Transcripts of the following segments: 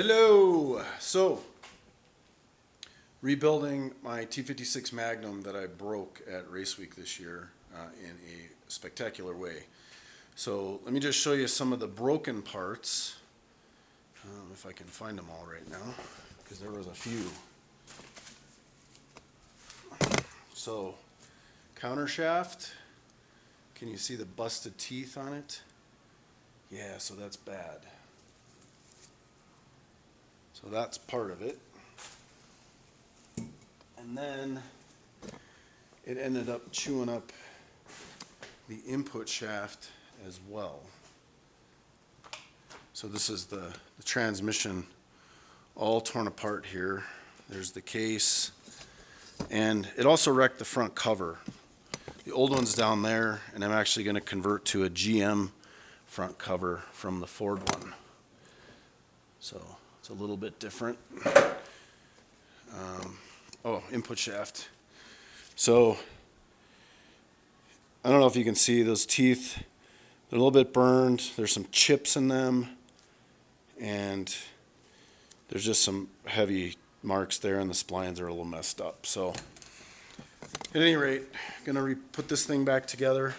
Hello! So, rebuilding my T-56 Magnum that I broke at Raceweek this year in a spectacular way. So, let me just show you some of the broken parts. If I can find them all right now, because there was a few. So, counter shaft. Can you see the busted teeth on it? Yeah, so that's bad. So that's part of it. And then it ended up chewing up the input shaft as well. So this is the transmission all torn apart here. There's the case. And it also wrecked the front cover. The old one's down there, and I'm actually going to convert to a GM front cover from the Ford one. So it's a little bit different. Input shaft. So I don't know if you can see those teeth. They're a little bit burned. There's some chips in them, and there's just some heavy marks there, and the splines are a little messed up. So at any rate, I'm gonna put this thing back together.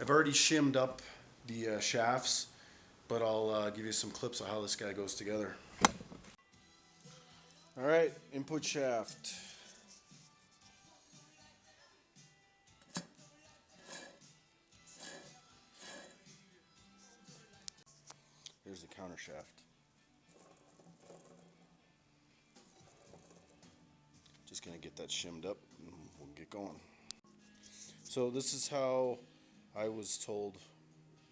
I've already shimmed up the shafts, but I'll give you some clips of how this guy goes together. All right, input shaft. Here's the counter shaft. Just gonna get that shimmed up and we'll get going. So this is how I was told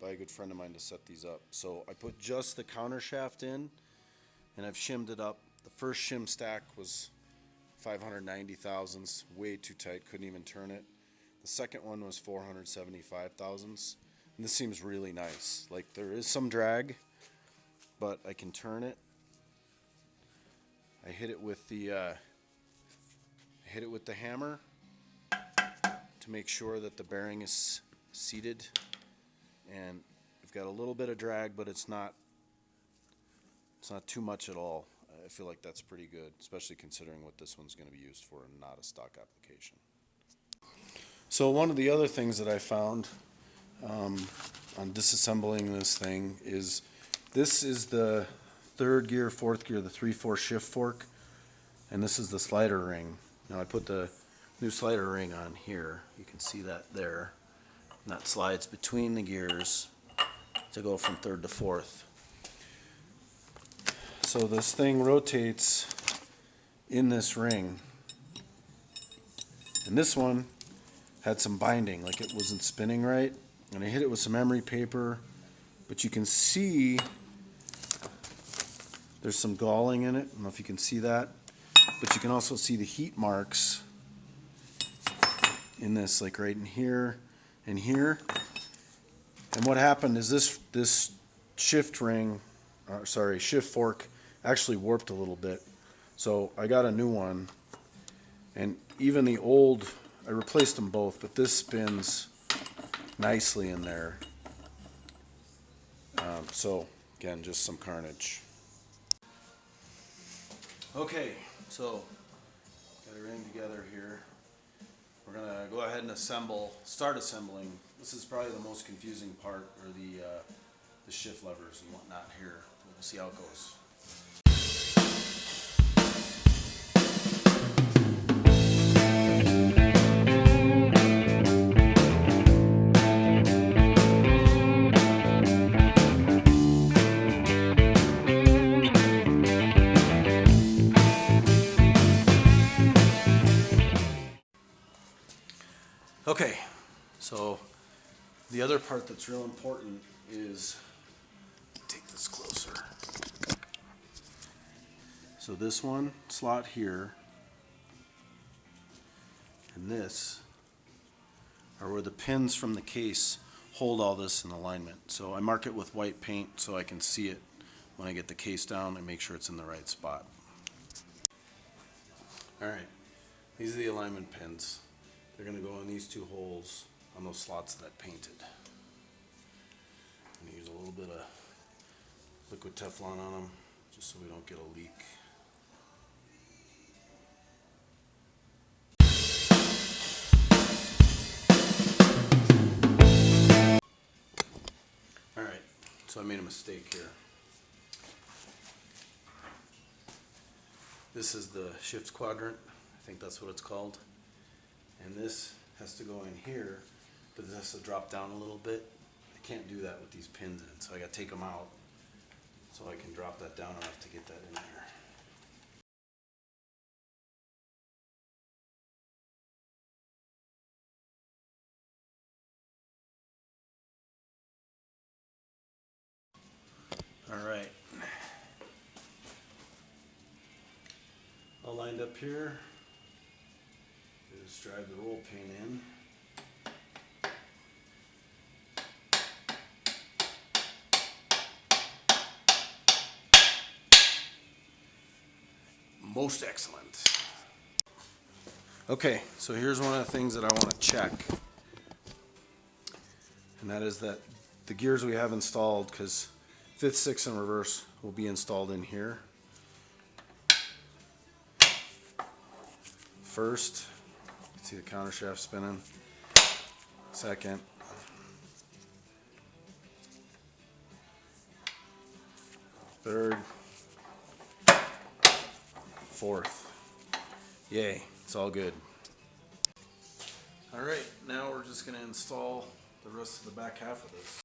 by a good friend of mine to set these up. So I put just the counter shaft in, and I've shimmed it up. The first shim stack was 590 thousandths, way too tight, couldn't even turn it. The second one was 475 thousandths, and this seems really nice. Like, there is some drag, but I can turn it. I hit it with the hammer to make sure that the bearing is seated, and we've got a little bit of drag, but it's not too much at all. I feel like that's pretty good, especially considering what this one's going to be used for and not a stock application. So one of the other things that I found on disassembling this thing is this is the third gear, fourth gear, the 3/4 shift fork, and this is the slider ring. Now I put the new slider ring on here. You can see that there. And that slides between the gears to go from third to fourth. So this thing rotates in this ring, and this one had some binding, like it wasn't spinning right, and I hit it with some emery paper, but you can see there's some galling in it. I don't know if you can see that, but you can also see the heat marks in this, like right in here and here. And what happened is this shift fork actually warped a little bit. So I got a new one, and even the old, I replaced them both, but this spins nicely in there. So again, just some carnage. Okay, so got everything together here. We're gonna go ahead and start assembling. This is probably the most confusing part, or the shift levers and whatnot here. We'll see how it goes. Okay, so the other part that's real important is, take this closer. So this one slot here and this are where the pins from the case hold all this in alignment. So I mark it with white paint so I can see it when I get the case down and make sure it's in the right spot. Alright, these are the alignment pins. They're going to go in these two holes on those slots that I painted. I'm going to use a little bit of liquid Teflon on them just so we don't get a leak. Alright, so I made a mistake here. This is the shift quadrant, I think that's what it's called. And this has to go in here, but this has to drop down a little bit. I can't do that with these pins in, so I gotta take them out so I can drop that down enough to get that in there. Alright. All lined up here. Just drive the roll pin in. Most excellent. Okay, so here's one of the things that I want to check. And that is that the gears we have installed, because 5th, 6th, and reverse will be installed in here. First, you can see the counter shaft spinning. Second. Third. Fourth. Yay, it's all good. Alright, now we're just going to install the rest of the back half of this.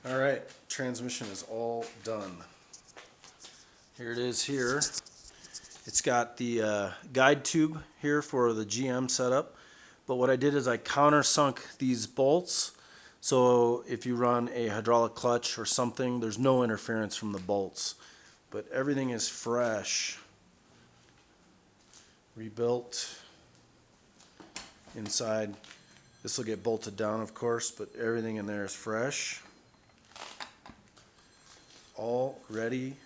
Alright, transmission is all done. Here it is here. It's got the guide tube here for the GM setup, but what I did is I countersunk these bolts, so if you run a hydraulic clutch or something, there's no interference from the bolts. But everything is fresh. Rebuilt inside. This will get bolted down, of course, but everything in there is fresh. All ready